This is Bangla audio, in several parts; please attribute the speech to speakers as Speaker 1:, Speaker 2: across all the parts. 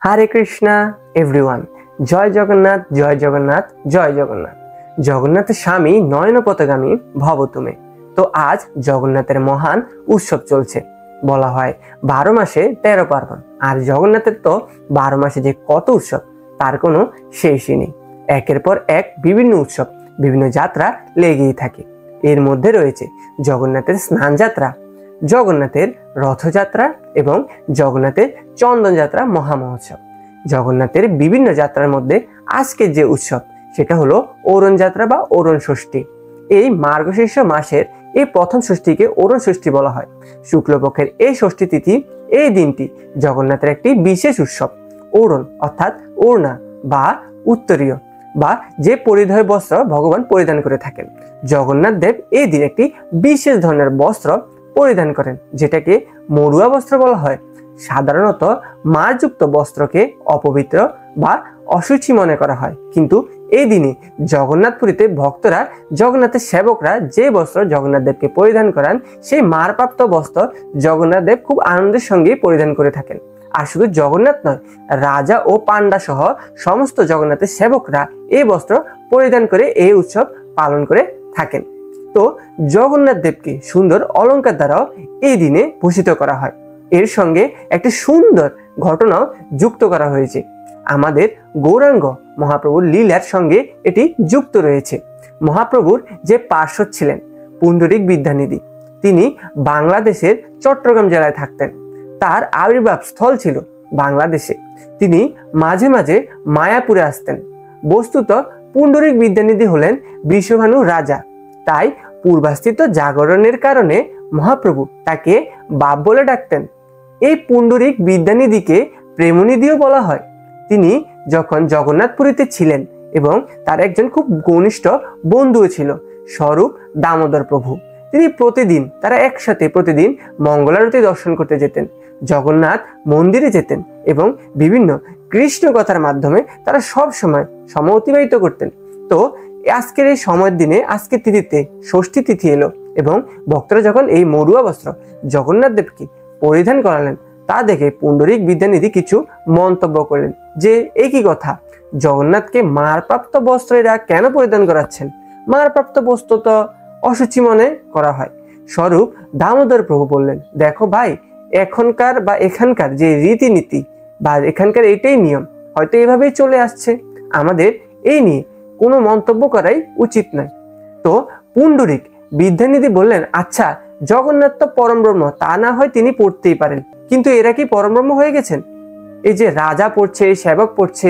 Speaker 1: হরে কৃষ্ণা এভরিওয়ান। জয় জগন্নাথ, জয় জগন্নাথ, জয় জগন্নাথ। জগন্নাথের স্বামী নয়ন পথগামী ভব তুমি। তো আজ জগন্নাথের মহান উৎসব চলছে। বলা হয় 12 মাসে 13 পার্বণ। আর জগন্নাথের তো 12 মাসে যে কত উৎসব তার কোনো শেষই নেই। একের পর এক বিভিন্ন উৎসব, বিভিন্ন যাত্রা লেগেই থাকে। এর মধ্যে রয়েছে জগন্নাথের স্নান যাত্রা, জগন্নাথের রথযাত্রা এবং জগন্নাথের চন্দন যাত্রা মহামহোৎসব। জগন্নাথের বিভিন্ন যাত্রার মধ্যে আজকের যে উৎসব সেটা হলো অরুণ যাত্রা বা অরুণ ষষ্ঠী। এই মার্গশীর্ষ মাসের এই প্রথম ষষ্ঠীকে অরুণ ষষ্ঠী বলা হয়। শুক্লপক্ষের এই ষষ্ঠী তিথি, এই দিনটি জগন্নাথের একটি বিশেষ উৎসব। অরুণ অর্থাৎ ওড়না বা উত্তরীয় বা যে পরিধেয় বস্ত্র ভগবান পরিধান করে থাকেন। জগন্নাথ দেব এই দিন একটি বিশেষ ধরনের বস্ত্র পরিধান করেন, যেটাকে মরুয়া বস্ত্র বলা হয়। সাধারণত মারযুক্ত বস্ত্রকে অপবিত্র বা অশুচি মনে করা হয়, কিন্তু এই দিনে জগন্নাথপুরীতে ভক্তরা, জগন্নাথের সেবকরা যে বস্ত্র জগন্নাথ দেবকে পরিধান করান, সেই মারপ্রাপ্ত বস্ত্র জগন্নাথ দেব খুব আনন্দের সঙ্গে পরিধান করে থাকেন। আর শুধু জগন্নাথ নয়, রাজা ও পান্ডা সহ সমস্ত জগন্নাথের সেবকরা এই বস্ত্র পরিধান করে এই উৎসব পালন করে থাকেন। তো জগন্নাথ দেবকে সুন্দর অলঙ্কার দ্বারাও এই দিনে ভূষিত করা হয়। এর সঙ্গে একটি সুন্দর ঘটনাও যুক্ত করা হয়েছে। আমাদের গৌরাঙ্গ মহাপ্রভুর লীলার সঙ্গে এটি যুক্ত রয়েছে। মহাপ্রভুর যে পার্শ্বদ ছিলেন পুণ্ডরিক বিদ্যানিধি, তিনি বাংলাদেশের চট্টগ্রাম জেলায় থাকতেন। তার আবির্ভাব স্থল ছিল বাংলাদেশে। তিনি মাঝে মাঝে মায়াপুরে আসতেন। বস্তুত পুণ্ডরিক বিদ্যানিধি হলেন বৃষভানু রাজা, তাই পূর্বাস্থিত জাগরণের কারণে মহাপ্রভু তাকে বাপ বলে ডাকতেন। এই পুণ্ডরিক বিদ্যানিধিকে প্রেমনিধিও বলা হয়। তিনি যখন জগন্নাথপুরীতে ছিলেন এবং তার একজন খুব ঘনিষ্ঠ বন্ধুও ছিল স্বরূপ দামোদর প্রভু। তিনি প্রতিদিন, তারা একসাথে প্রতিদিন মঙ্গলারতি দর্শন করতে যেতেন, জগন্নাথ মন্দিরে যেতেন এবং বিভিন্ন কৃষ্ণ কথার মাধ্যমে তারা সব সময় অতিবাহিত করতেন। তো আজকের এই সময়ের দিনে, আজকের তিথিতে ষষ্ঠী তিথি এলো এবং ভক্তরা যখন এই মরুয়া বস্ত্র জগন্নাথ দেবকে পরিধান করালেন, তা দেখে পুণ্ডরিক বিদ্যানিধি কিছু মন্তব্য করলেন যে একই কথা, জগন্নাথকে মারপ্রাপ্ত বস্ত্র এরা কেন পরিধান করাচ্ছেন? মারপ্রাপ্ত বস্ত্র তো অশুচি মনে করা হয়। স্বরূপ দামোদর প্রভু বললেন, দেখো ভাই, এখনকার বা এখানকার যে রীতিনীতি বা এখানকার এটাই নিয়ম, হয়তো এভাবেই চলে আসছে, আমাদের এই নিয়ে কোনো মন্তব্য করাই উচিত নয়। তো পুণ্ডরিক বিদ্যানিধি বললেন, আচ্ছা, জগন্নাথ তো পরমব্রহ্ম, তা না হয় তিনি পড়তেই পারেন, কিন্তু এরা কি পরমব্রহ্ম হয়ে গেছেন? এই যে রাজা পড়ছে, সেবক পড়ছে,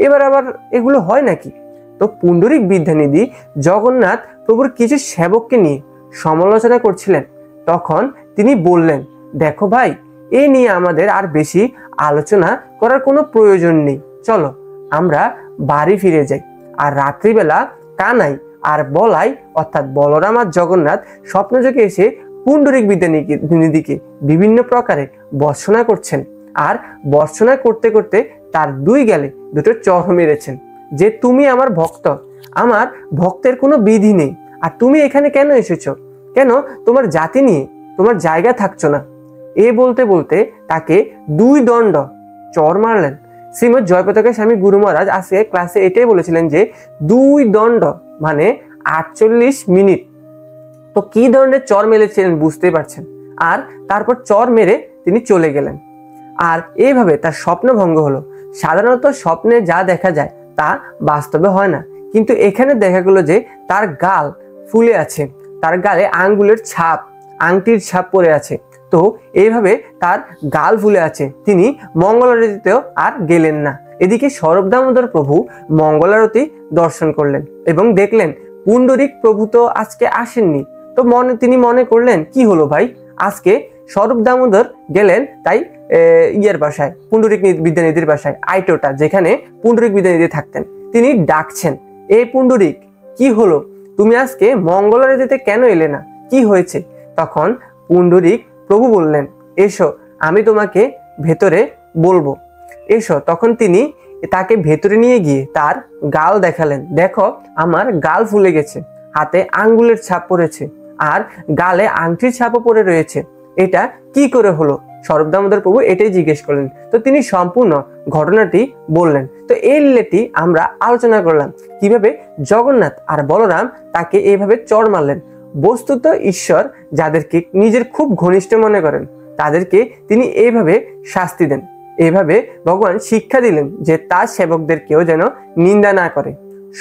Speaker 1: এবার আবার এগুলো হয় নাকি? তো পুণ্ডরিক বিদ্যানিধি জগন্নাথ প্রভুর কিছু সেবককে নিয়ে সমালোচনা করছিলেন। তখন তিনি বললেন, দেখো ভাই, এই নিয়ে আমাদের আর বেশি আলোচনা করার কোনো প্রয়োজন নেই, চলো আমরা বাড়ি ফিরে যাই। আর রাত্রিবেলা কানাই আর বলাই অর্থাৎ বলরাম আর জগন্নাথ স্বপ্নযোগে এসে পুণ্ডরিক বিদ্যানিধিকে বিভিন্ন প্রকারে বর্ষণা করছেন। আর বর্ষণা করতে করতে তার দুই গালে দুটো চড় মেরেছেন যে, তুমি আমার ভক্ত, আমার ভক্তের কোনো বিধি নেই, আর তুমি এখানে কেন এসেছো? কেন তোমার জাতি নিয়ে তোমার জায়গা থাকছো না? এ বলতে বলতে তাকে 2 দণ্ড চড় মারলেন। শ্রীমৎ জয়পতাকা স্বামী গুরু মহারাজ আজকে ক্লাসে এটাই বলেছিলেন যে 2 দণ্ড মানে 48 মিনিট। তো কি ধরনের চর মেরেছিলেন বুঝতে পারছেন। আর তারপর চর মেরে তিনি চলে গেলেন। আর এইভাবে তার স্বপ্ন ভঙ্গ হলো। সাধারণত স্বপ্নে যা দেখা যায় তা বাস্তবে হয় না, কিন্তু এখানে দেখা গেল যে তার গাল ফুলে আছে, তার গালে আঙ্গুলের ছাপ, আংটির ছাপ পড়ে আছে। তো এইভাবে তার গাল ফুলে আছে, তিনি মঙ্গলারতিতেও আর গেলেন না। এদিকে স্বরূপ দামোদর প্রভু মঙ্গলারতি দর্শন করলেন এবং দেখলেন পুণ্ডরিক প্রভু তো আজকে আসেননি। তো তিনি মনে করলেন, কি হলো ভাই, আজকে স্বরূপ দামোদর গেলেন তাই ইয়ের বাসায়, পুণ্ডরিক বিদ্যানিধির বাসায়, আইটোটা, যেখানে পুণ্ডরিক বিদ্যানিধি থাকতেন। তিনি ডাকছেন, এই পুণ্ডরিক, কি হলো, তুমি আজকে মঙ্গলারতিতে কেন এলে না, কি হয়েছে? তখন পুণ্ডরিক প্রভু বললেন, এসো, আমি তোমাকে ভেতরে বলবো, এসো। তখন তিনি তাকে ভেতরে নিয়ে গিয়ে তার গাল দেখালেন, দেখো আমার গাল ফুলে গেছে, হাতে আঙ্গুলের ছাপ পড়েছে আর গালে আংটির ছাপও পড়ে রয়েছে, এটা কি করে হলো? স্বরূপ দামোদর প্রভু এটাই জিজ্ঞেস করলেন। তো তিনি সম্পূর্ণ ঘটনাটি বললেন। তো এই লীলাটি আমরা আলোচনা করলাম কিভাবে জগন্নাথ আর বলরাম তাকে এইভাবে চড় মারলেন। বস্তুত ঈশ্বর যাদেরকে নিজের খুব ঘনিষ্ঠ মনে করেন তাদেরকে তিনি এইভাবে শাস্তি দেন। এইভাবে ভগবান শিক্ষা দিলেন যে তার সেবকদের কেউ যেন নিন্দা না করে,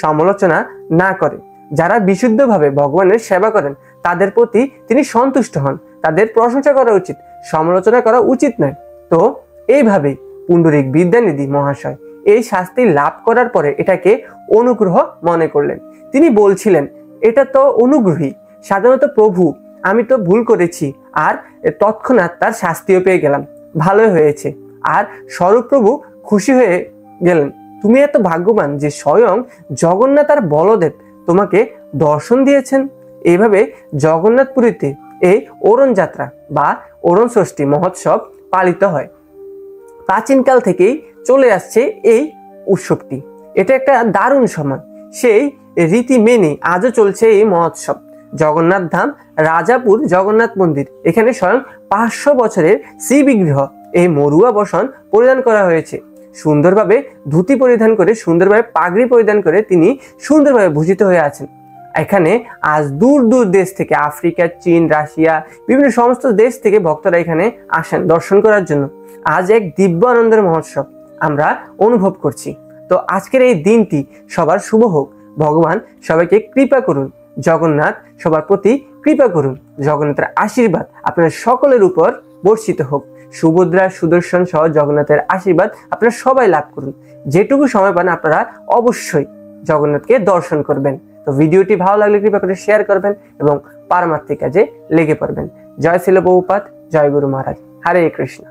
Speaker 1: সমালোচনা না করে। যারা বিশুদ্ধভাবে ভগবানের সেবা করেন তাদের প্রতি তিনি সন্তুষ্ট হন, তাদের প্রশংসা করা উচিত, সমালোচনা করা উচিত নয়। তো এইভাবেই পুণ্ডরিক বিদ্যানিধি মহাশয় এই শাস্তি লাভ করার পরে এটাকে অনুগ্রহ মনে করলেন। তিনি বলছিলেন এটা তো অনুগ্রহী, সাধারণত প্রভু আমি তো ভুল করেছি, আর তৎক্ষণাৎ তার শাস্তিও পেয়ে গেলাম, ভালোই হয়েছে। আর স্বরূপ প্রভু খুশি হয়ে গেলেন, তুমি এত ভাগ্যবান যে স্বয়ং জগন্নাথ আর বলদেব তোমাকে দর্শন দিয়েছেন। এইভাবে জগন্নাথপুরীতে এই অরণ যাত্রা বা অরণ ষষ্ঠী মহোৎসব পালিত হয়। প্রাচীনকাল থেকেই চলে আসছে এই উৎসবটি। এটা একটা দারুণ সময়, সেই রীতি মেনে আজও চলছে এই মহোৎসব। জগন্নাথ ধাম রাজাপুর জগন্নাথ মন্দির, এখানে স্বয়ং 500 বছরের শ্রী বিগ্রহ এই মরুয়া বসন পরিধান করা হয়েছে। সুন্দরভাবে ধুতি পরিধান করে, সুন্দরভাবে পাগড়ি পরিধান করে তিনি সুন্দরভাবে ভূষিত হয়ে আছেন। এখানে আজ দূর দূর দেশ থেকে, আফ্রিকা, চীন, রাশিয়া, বিভিন্ন সমস্ত দেশ থেকে ভক্তরা এখানে আসেন দর্শন করার জন্য। আজ এক দিব্য আনন্দের মহোৎসব আমরা অনুভব করছি। তো আজকের এই দিনটি সবার শুভ হোক, ভগবান সবাইকে কৃপা করুন, জগন্নাথ সবার প্রতি কৃপা করুন, জগন্নাথের আশীর্বাদ আপনার সকলের উপর বর্ষিত হোক। সুভদ্রা, সুদর্শন সহ জগন্নাথের আশীর্বাদ আপনারা সবাই লাভ করুন। যেটুকু সময় পান আপনারা অবশ্যই জগন্নাথকে দর্শন করবেন। তো ভিডিওটি ভালো লাগলে কৃপা করে শেয়ার করবেন এবং পারমার্থিক কাজে লেগে পড়বেন। জয় শিল প্রভুপাদ, জয় গুরু মহারাজ, হরে কৃষ্ণ।